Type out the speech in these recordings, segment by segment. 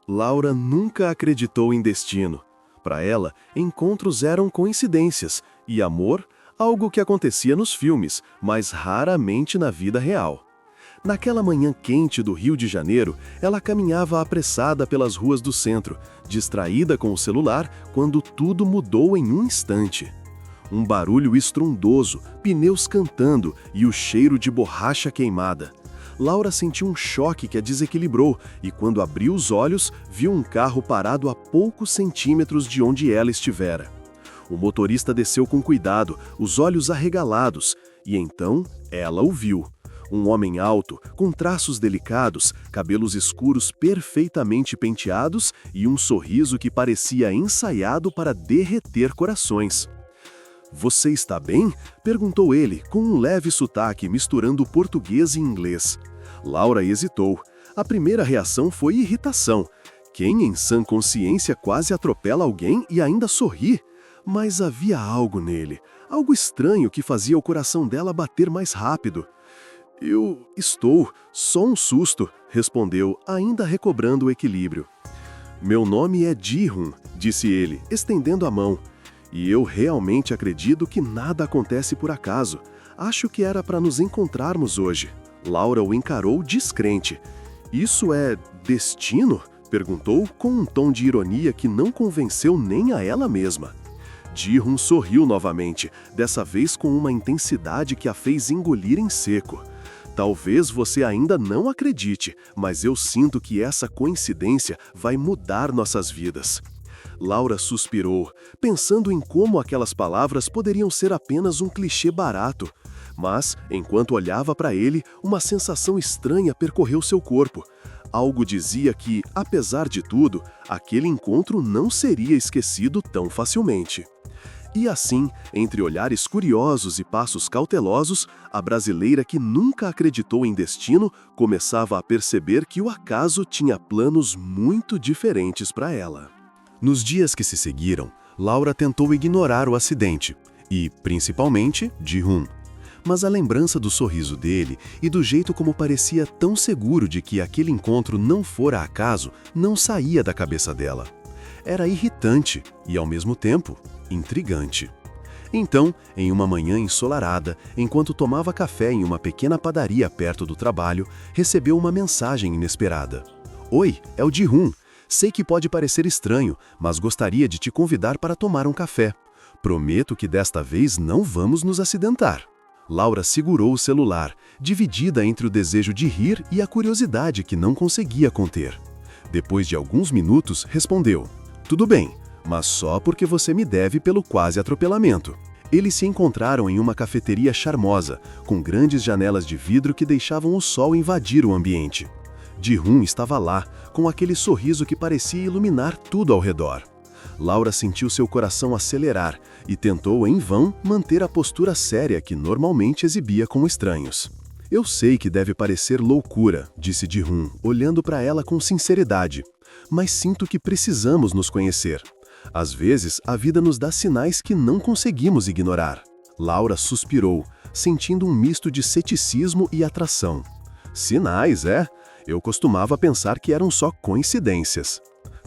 Laura nunca acreditou em destino. Para ela, encontros eram coincidências e amor, algo que acontecia nos filmes, mas raramente na vida real. Naquela manhã quente do Rio de Janeiro, ela caminhava apressada pelas ruas do centro, distraída com o celular, quando tudo mudou em um instante. Um barulho estrondoso, pneus cantando e o cheiro de borracha queimada. Laura sentiu um choque que a desequilibrou e, quando abriu os olhos, viu um carro parado a poucos centímetros de onde ela estivera. O motorista desceu com cuidado, os olhos arregalados, e então ela o viu. Um homem alto, com traços delicados, cabelos escuros perfeitamente penteados e um sorriso que parecia ensaiado para derreter corações. "Você está bem?" perguntou ele, com um leve sotaque misturando português e inglês. Laura hesitou. A primeira reação foi irritação. Quem em sã consciência quase atropela alguém e ainda sorri? Mas havia algo nele, algo estranho que fazia o coração dela bater mais rápido. "Eu estou, só um susto", respondeu, ainda recobrando o equilíbrio. "Meu nome é Ji-hun", disse ele, estendendo a mão. "E eu realmente acredito que nada acontece por acaso. Acho que era para nos encontrarmos hoje." Laura o encarou descrente. "Isso é destino?" perguntou com um tom de ironia que não convenceu nem a ela mesma. Ji-hun sorriu novamente, dessa vez com uma intensidade que a fez engolir em seco. "Talvez você ainda não acredite, mas eu sinto que essa coincidência vai mudar nossas vidas." Laura suspirou, pensando em como aquelas palavras poderiam ser apenas um clichê barato. Mas, enquanto olhava para ele, uma sensação estranha percorreu seu corpo. Algo dizia que, apesar de tudo, aquele encontro não seria esquecido tão facilmente. E assim, entre olhares curiosos e passos cautelosos, a brasileira que nunca acreditou em destino começava a perceber que o acaso tinha planos muito diferentes para ela. Nos dias que se seguiram, Laura tentou ignorar o acidente e, principalmente, Ji-hun. Mas a lembrança do sorriso dele e do jeito como parecia tão seguro de que aquele encontro não fora acaso não saía da cabeça dela. Era irritante e, ao mesmo tempo, intrigante. Então, em uma manhã ensolarada, enquanto tomava café em uma pequena padaria perto do trabalho, recebeu uma mensagem inesperada. "Oi, é o Ji-hun. Sei que pode parecer estranho, mas gostaria de te convidar para tomar um café. Prometo que desta vez não vamos nos acidentar." Laura segurou o celular, dividida entre o desejo de rir e a curiosidade que não conseguia conter. Depois de alguns minutos, respondeu: "Tudo bem, mas só porque você me deve pelo quase atropelamento." Eles se encontraram em uma cafeteria charmosa, com grandes janelas de vidro que deixavam o sol invadir o ambiente. Ji-hun estava lá, com aquele sorriso que parecia iluminar tudo ao redor. Laura sentiu seu coração acelerar e tentou, em vão, manter a postura séria que normalmente exibia com estranhos. "Eu sei que deve parecer loucura", disse Ji-hun, olhando para ela com sinceridade, "mas sinto que precisamos nos conhecer. Às vezes, a vida nos dá sinais que não conseguimos ignorar." Laura suspirou, sentindo um misto de ceticismo e atração. "Sinais, é? Eu costumava pensar que eram só coincidências."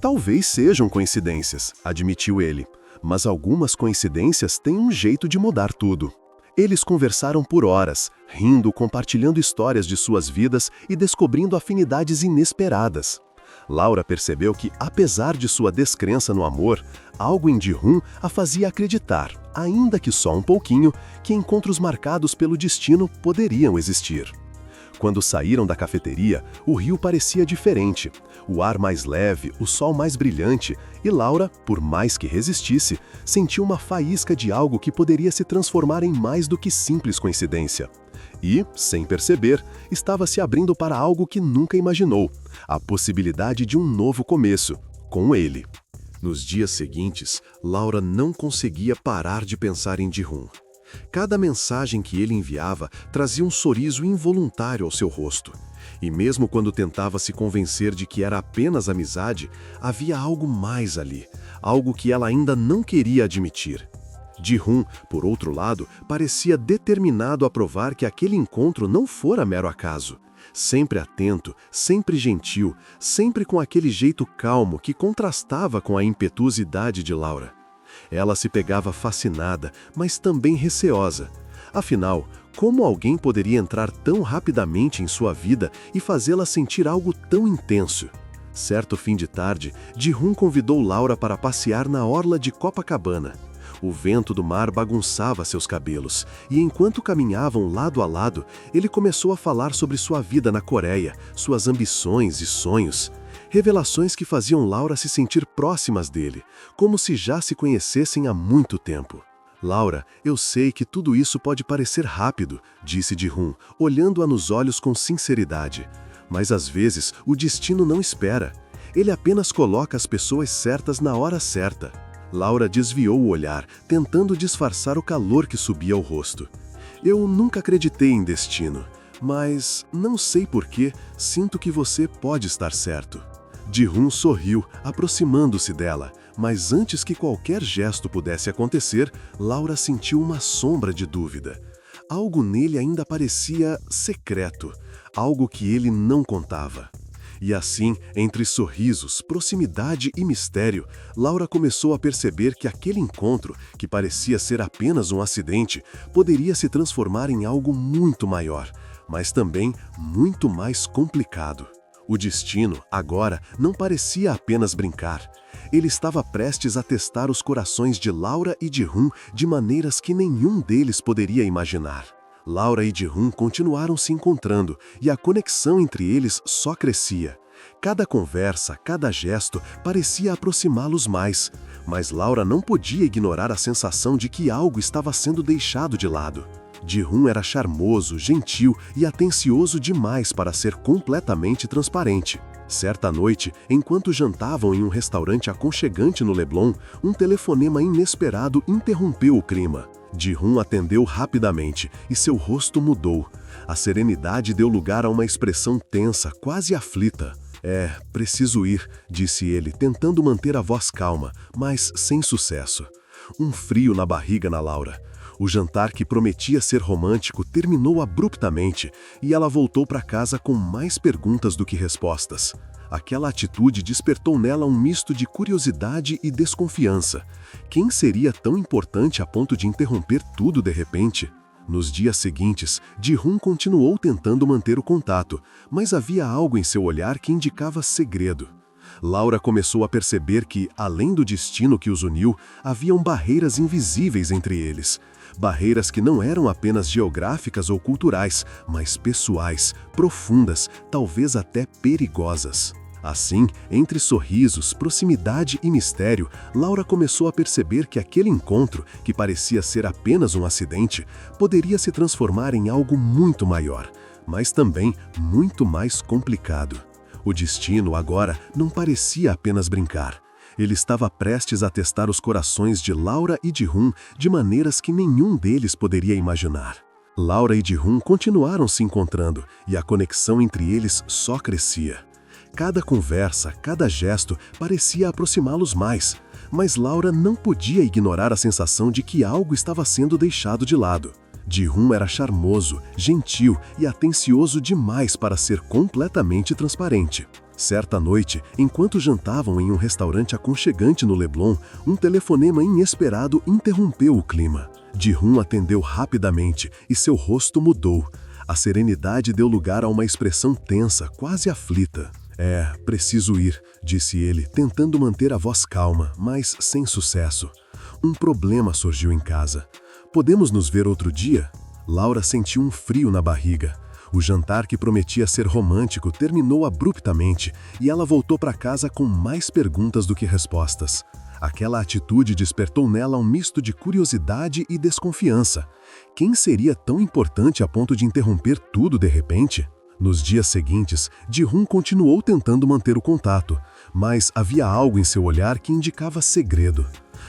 "Talvez sejam coincidências", admitiu ele, "mas algumas coincidências têm um jeito de mudar tudo." Eles conversaram por horas, rindo, compartilhando histórias de suas vidas e descobrindo afinidades inesperadas. Laura percebeu que, apesar de sua descrença no amor, algo em Ji-hun a fazia acreditar, ainda que só um pouquinho, que encontros marcados pelo destino poderiam existir. Quando saíram da cafeteria, o rio parecia diferente. O ar mais leve, o sol mais brilhante, e Laura, por mais que resistisse, sentiu uma faísca de algo que poderia se transformar em mais do que simples coincidência. E, sem perceber, estava se abrindo para algo que nunca imaginou, a possibilidade de um novo começo, com ele. Nos dias seguintes, Laura não conseguia parar de pensar em Ji-hun. Cada mensagem que ele enviava trazia um sorriso involuntário ao seu rosto. E mesmo quando tentava se convencer de que era apenas amizade, havia algo mais ali, algo que ela ainda não queria admitir. Ji-hun, por outro lado, parecia determinado a provar que aquele encontro não fora mero acaso. Sempre atento, sempre gentil, sempre com aquele jeito calmo que contrastava com a impetuosidade de Laura. Ela se pegava fascinada, mas também receosa. Afinal, como alguém poderia entrar tão rapidamente em sua vida e fazê-la sentir algo tão intenso? Certo fim de tarde, Ji-hoon convidou Laura para passear na orla de Copacabana. O vento do mar bagunçava seus cabelos, e enquanto caminhavam lado a lado, ele começou a falar sobre sua vida na Coreia, suas ambições e sonhos. Revelações que faziam Laura se sentir próximas dele, como se já se conhecessem há muito tempo. Laura, eu sei que tudo isso pode parecer rápido, disse Ji-hoon, olhando-a nos olhos com sinceridade. Mas às vezes o destino não espera. Ele apenas coloca as pessoas certas na hora certa. Laura desviou o olhar, tentando disfarçar o calor que subia ao rosto. Eu nunca acreditei em destino, mas não sei por que sinto que você pode estar certo. Ji-hoon sorriu, aproximando-se dela, mas antes que qualquer gesto pudesse acontecer, Laura sentiu uma sombra de dúvida. Algo nele ainda parecia secreto, algo que ele não contava. E assim, entre sorrisos, proximidade e mistério, Laura começou a perceber que aquele encontro, que parecia ser apenas um acidente, poderia se transformar em algo muito maior, mas também muito mais complicado. O destino, agora, não parecia apenas brincar. Ele estava prestes a testar os corações de Laura e Ji-hoon de maneiras que nenhum deles poderia imaginar. Laura e Ji-hoon continuaram se encontrando, e a conexão entre eles só crescia. Cada conversa, cada gesto parecia aproximá-los mais, mas Laura não podia ignorar a sensação de que algo estava sendo deixado de lado. Ji-hoon era charmoso, gentil e atencioso demais para ser completamente transparente. Certa noite, enquanto jantavam em um restaurante aconchegante no Leblon, um telefonema inesperado interrompeu o clima. Ji-hoon atendeu rapidamente e seu rosto mudou. A serenidade deu lugar a uma expressão tensa, quase aflita. Preciso ir, disse ele, tentando manter a voz calma, mas sem sucesso. Um frio na barriga na Laura. O jantar que prometia ser romântico terminou abruptamente e ela voltou para casa com mais perguntas do que respostas. Aquela atitude despertou nela um misto de curiosidade e desconfiança. Quem seria tão importante a ponto de interromper tudo de repente? Nos dias seguintes, Ji-hoon continuou tentando manter o contato, mas havia algo em seu olhar que indicava segredo. Laura começou a perceber que, além do destino que os uniu, haviam barreiras invisíveis entre eles. Barreiras que não eram apenas geográficas ou culturais, mas pessoais, profundas, talvez até perigosas. Assim, entre sorrisos, proximidade e mistério, Laura começou a perceber que aquele encontro, que parecia ser apenas um acidente, poderia se transformar em algo muito maior, mas também muito mais complicado. O destino, agora, não parecia apenas brincar. Ele estava prestes a testar os corações de Laura e Ji-hoon de maneiras que nenhum deles poderia imaginar. Laura e Ji-hoon continuaram se encontrando, e a conexão entre eles só crescia. Cada conversa, cada gesto parecia aproximá-los mais, mas Laura não podia ignorar a sensação de que algo estava sendo deixado de lado. Ji-hoon era charmoso, gentil e atencioso demais para ser completamente transparente. Certa noite, enquanto jantavam em um restaurante aconchegante no Leblon, um telefonema inesperado interrompeu o clima. Ji-hoon atendeu rapidamente e seu rosto mudou. A serenidade deu lugar a uma expressão tensa, quase aflita. Preciso ir, disse ele, tentando manter a voz calma, mas sem sucesso. Um problema surgiu em casa. Podemos nos ver outro dia? Laura sentiu um frio na barriga. O jantar que prometia ser romântico terminou abruptamente e ela voltou para casa com mais perguntas do que respostas. Aquela atitude despertou nela um misto de curiosidade e desconfiança. Quem seria tão importante a ponto de interromper tudo de repente? Nos dias seguintes, Ji-hoon continuou tentando manter o contato, mas havia algo em seu olhar que indicava segredo.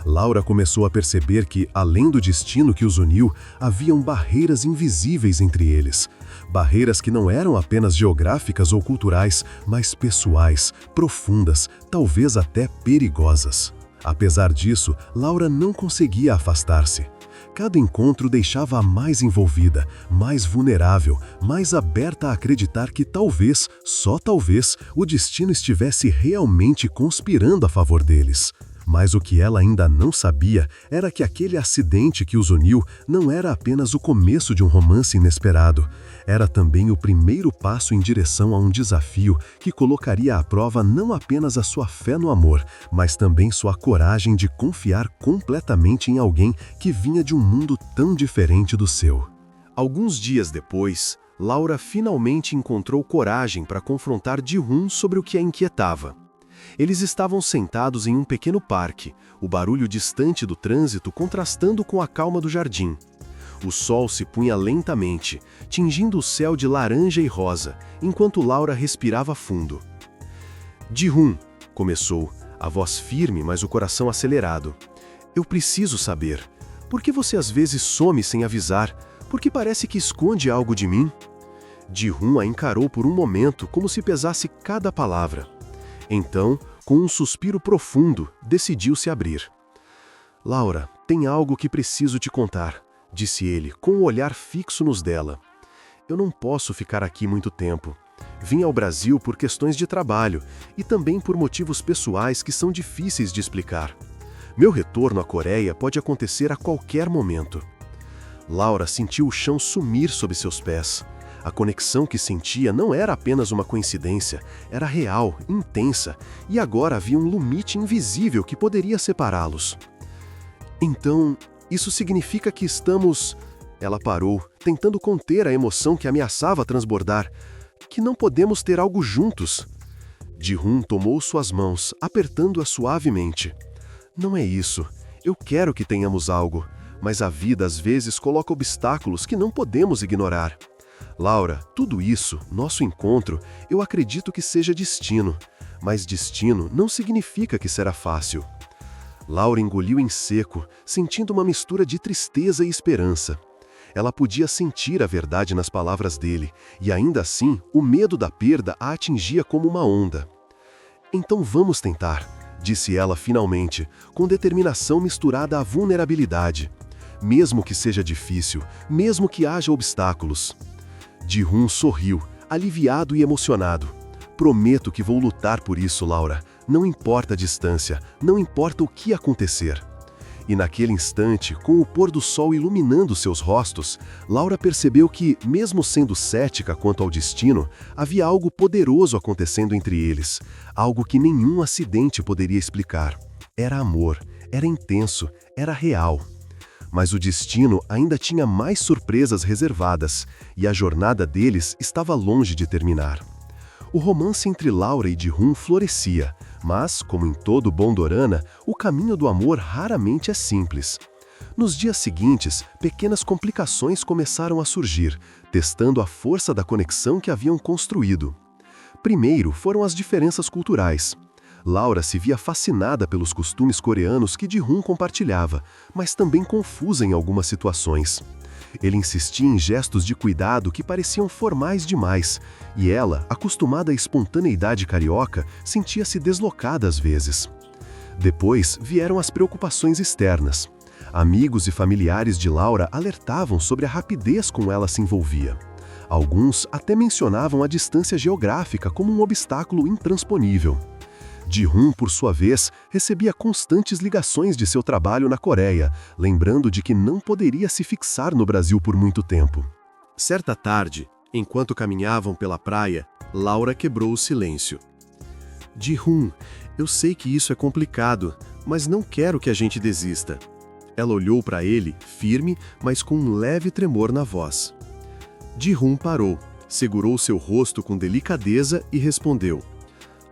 Laura começou a perceber que, além do destino que os uniu, haviam barreiras invisíveis entre eles. Barreiras que não eram apenas geográficas ou culturais, mas pessoais, profundas, talvez até perigosas. Apesar disso, Laura não conseguia afastar-se. Cada encontro deixava-a mais envolvida, mais vulnerável, mais aberta a acreditar que talvez, só talvez, o destino estivesse realmente conspirando a favor deles. Mas o que ela ainda não sabia era que aquele acidente que os uniu não era apenas o começo de um romance inesperado. Era também o primeiro passo em direção a um desafio que colocaria à prova não apenas a sua fé no amor, mas também sua coragem de confiar completamente em alguém que vinha de um mundo tão diferente do seu. Alguns dias depois, Laura finalmente encontrou coragem para confrontar Ji-hoon sobre o que a inquietava. Eles estavam sentados em um pequeno parque, o barulho distante do trânsito contrastando com a calma do jardim. O sol se punha lentamente, tingindo o céu de laranja e rosa, enquanto Laura respirava fundo. Ji-hoon, começou, a voz firme, mas o coração acelerado. Eu preciso saber. Por que você às vezes some sem avisar? Por que parece que esconde algo de mim? Ji-hoon a encarou por um momento como se pesasse cada palavra. Então, com um suspiro profundo, decidiu se abrir. Laura, tem algo que preciso te contar, disse ele, com o olhar fixo nos dela. Eu não posso ficar aqui muito tempo. Vim ao Brasil por questões de trabalho e também por motivos pessoais que são difíceis de explicar. Meu retorno à Coreia pode acontecer a qualquer momento. Laura sentiu o chão sumir sob seus pés. A conexão que sentia não era apenas uma coincidência, era real, intensa, e agora havia um limite invisível que poderia separá-los. Então, isso significa que estamos... Ela parou, tentando conter a emoção que ameaçava transbordar. Que não podemos ter algo juntos. Ji-hoon tomou suas mãos, apertando-a suavemente. Não é isso. Eu quero que tenhamos algo, mas a vida às vezes coloca obstáculos que não podemos ignorar. Laura, tudo isso, nosso encontro, eu acredito que seja destino. Mas destino não significa que será fácil. Laura engoliu em seco, sentindo uma mistura de tristeza e esperança. Ela podia sentir a verdade nas palavras dele, e ainda assim, o medo da perda a atingia como uma onda. Então vamos tentar, disse ela finalmente, com determinação misturada à vulnerabilidade. Mesmo que seja difícil, mesmo que haja obstáculos. Ji-hoon sorriu, aliviado e emocionado. Prometo que vou lutar por isso, Laura. Não importa a distância, não importa o que acontecer. E naquele instante, com o pôr do sol iluminando seus rostos, Laura percebeu que, mesmo sendo cética quanto ao destino, havia algo poderoso acontecendo entre eles, algo que nenhum acidente poderia explicar. Era amor, era intenso, era real. Mas o destino ainda tinha mais surpresas reservadas, e a jornada deles estava longe de terminar. O romance entre Laura e Ji-hoon florescia, mas, como em todo bom dorama, o caminho do amor raramente é simples. Nos dias seguintes, pequenas complicações começaram a surgir, testando a força da conexão que haviam construído. Primeiro foram as diferenças culturais. Laura se via fascinada pelos costumes coreanos que Ji-hoon compartilhava, mas também confusa em algumas situações. Ele insistia em gestos de cuidado que pareciam formais demais, e ela, acostumada à espontaneidade carioca, sentia-se deslocada às vezes. Depois vieram as preocupações externas. Amigos e familiares de Laura alertavam sobre a rapidez com ela se envolvia. Alguns até mencionavam a distância geográfica como um obstáculo intransponível. Ji-hoon, por sua vez, recebia constantes ligações de seu trabalho na Coreia, lembrando de que não poderia se fixar no Brasil por muito tempo. Certa tarde, enquanto caminhavam pela praia, Laura quebrou o silêncio. Ji-hoon, eu sei que isso é complicado, mas não quero que a gente desista. Ela olhou para ele, firme, mas com um leve tremor na voz. Ji-hoon parou, segurou seu rosto com delicadeza e respondeu: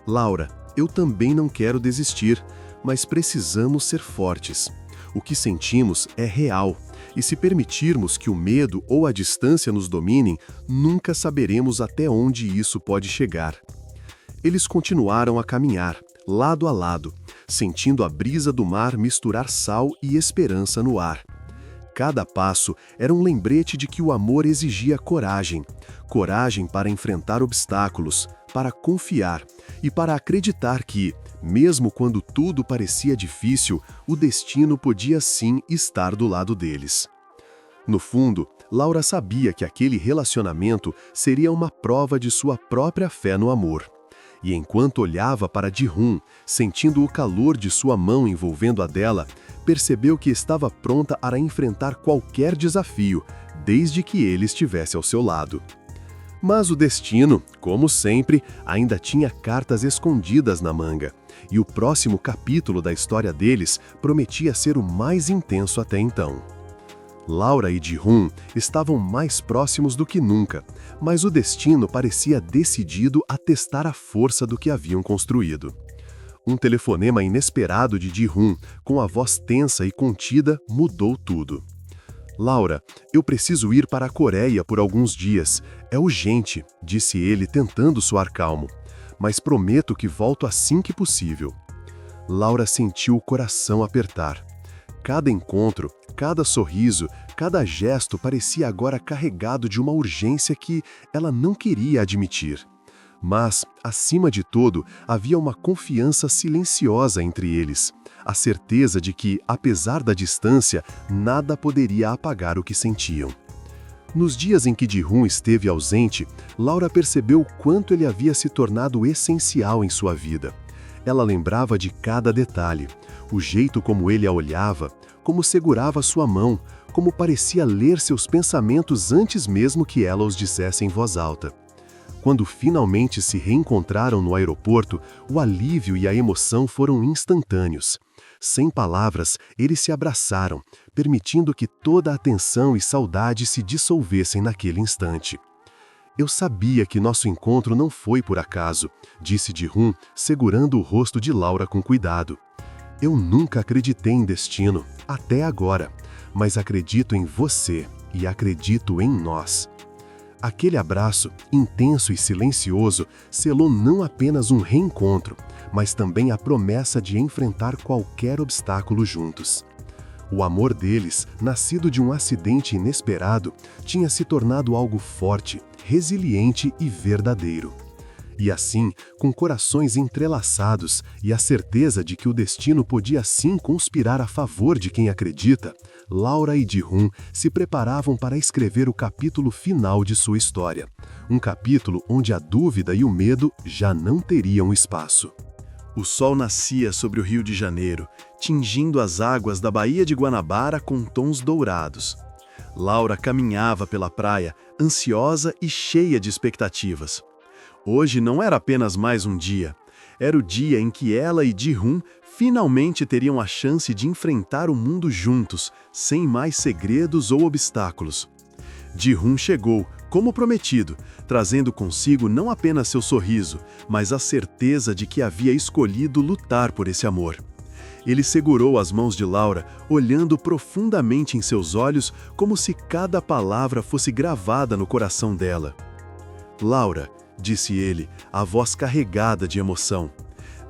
Laura, eu também não quero desistir, mas precisamos ser fortes. O que sentimos é real, e se permitirmos que o medo ou a distância nos dominem, nunca saberemos até onde isso pode chegar. Eles continuaram a caminhar, lado a lado, sentindo a brisa do mar misturar sal e esperança no ar. Cada passo era um lembrete de que o amor exigia coragem, coragem para enfrentar obstáculos, para confiar, e para acreditar que, mesmo quando tudo parecia difícil, o destino podia sim estar do lado deles. No fundo, Laura sabia que aquele relacionamento seria uma prova de sua própria fé no amor. E enquanto olhava para Ji-hoon, sentindo o calor de sua mão envolvendo a dela, percebeu que estava pronta para enfrentar qualquer desafio, desde que ele estivesse ao seu lado. Mas o destino, como sempre, ainda tinha cartas escondidas na manga, e o próximo capítulo da história deles prometia ser o mais intenso até então. Laura e Ji-hoon estavam mais próximos do que nunca, mas o destino parecia decidido a testar a força do que haviam construído. Um telefonema inesperado de Ji-hoon, com a voz tensa e contida, mudou tudo. "Laura, eu preciso ir para a Coreia por alguns dias. É urgente", disse ele tentando soar calmo. "Mas prometo que volto assim que possível." Laura sentiu o coração apertar. Cada encontro, cada sorriso, cada gesto parecia agora carregado de uma urgência que ela não queria admitir. Mas, acima de tudo, havia uma confiança silenciosa entre eles. A certeza de que, apesar da distância, nada poderia apagar o que sentiam. Nos dias em que Ji-hoon esteve ausente, Laura percebeu o quanto ele havia se tornado essencial em sua vida. Ela lembrava de cada detalhe, o jeito como ele a olhava, como segurava sua mão, como parecia ler seus pensamentos antes mesmo que ela os dissesse em voz alta. Quando finalmente se reencontraram no aeroporto, o alívio e a emoção foram instantâneos. Sem palavras, eles se abraçaram, permitindo que toda a tensão e saudade se dissolvessem naquele instante. "Eu sabia que nosso encontro não foi por acaso", disse Ji-hoon, segurando o rosto de Laura com cuidado. "Eu nunca acreditei em destino, até agora, mas acredito em você e acredito em nós." Aquele abraço, intenso e silencioso, selou não apenas um reencontro, mas também a promessa de enfrentar qualquer obstáculo juntos. O amor deles, nascido de um acidente inesperado, tinha se tornado algo forte, resiliente e verdadeiro. E assim, com corações entrelaçados e a certeza de que o destino podia sim conspirar a favor de quem acredita, Laura e Ji-hoon se preparavam para escrever o capítulo final de sua história. Um capítulo onde a dúvida e o medo já não teriam espaço. O sol nascia sobre o Rio de Janeiro, tingindo as águas da Baía de Guanabara com tons dourados. Laura caminhava pela praia, ansiosa e cheia de expectativas. Hoje não era apenas mais um dia. Era o dia em que ela e Ji-hoon finalmente teriam a chance de enfrentar o mundo juntos, sem mais segredos ou obstáculos. Ji-hoon chegou, como prometido, trazendo consigo não apenas seu sorriso, mas a certeza de que havia escolhido lutar por esse amor. Ele segurou as mãos de Laura, olhando profundamente em seus olhos, como se cada palavra fosse gravada no coração dela. "Laura", disse ele, a voz carregada de emoção.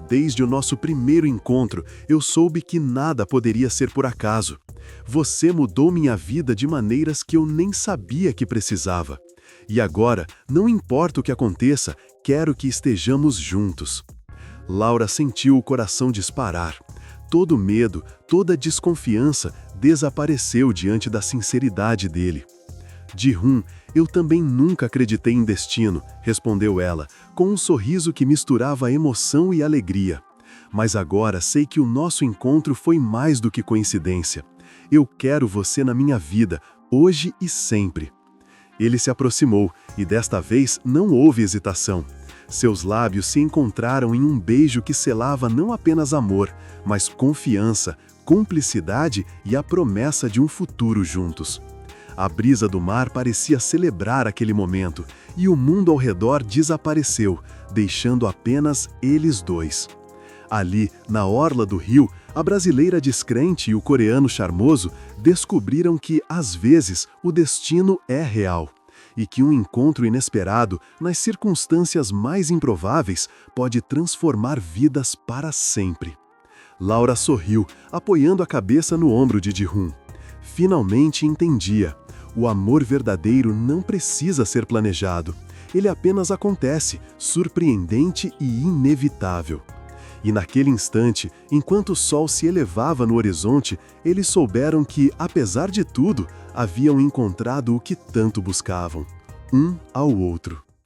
"Desde o nosso primeiro encontro, eu soube que nada poderia ser por acaso. Você mudou minha vida de maneiras que eu nem sabia que precisava. E agora, não importa o que aconteça, quero que estejamos juntos." Laura sentiu o coração disparar. Todo medo, toda desconfiança desapareceu diante da sinceridade dele. "Ji-hoon, eu também nunca acreditei em destino", respondeu ela, com um sorriso que misturava emoção e alegria. "Mas agora sei que o nosso encontro foi mais do que coincidência. Eu quero você na minha vida, hoje e sempre." Ele se aproximou, e desta vez não houve hesitação. Seus lábios se encontraram em um beijo que selava não apenas amor, mas confiança, cumplicidade e a promessa de um futuro juntos. A brisa do mar parecia celebrar aquele momento, e o mundo ao redor desapareceu, deixando apenas eles dois. Ali, na orla do rio, a brasileira descrente e o coreano charmoso descobriram que, às vezes, o destino é real, e que um encontro inesperado, nas circunstâncias mais improváveis, pode transformar vidas para sempre. Laura sorriu, apoiando a cabeça no ombro de Ji-hoon. Finalmente entendia. O amor verdadeiro não precisa ser planejado. ele apenas acontece, surpreendente e inevitável. E naquele instante, enquanto o sol se elevava no horizonte, eles souberam que, apesar de tudo, haviam encontrado o que tanto buscavam, um ao outro.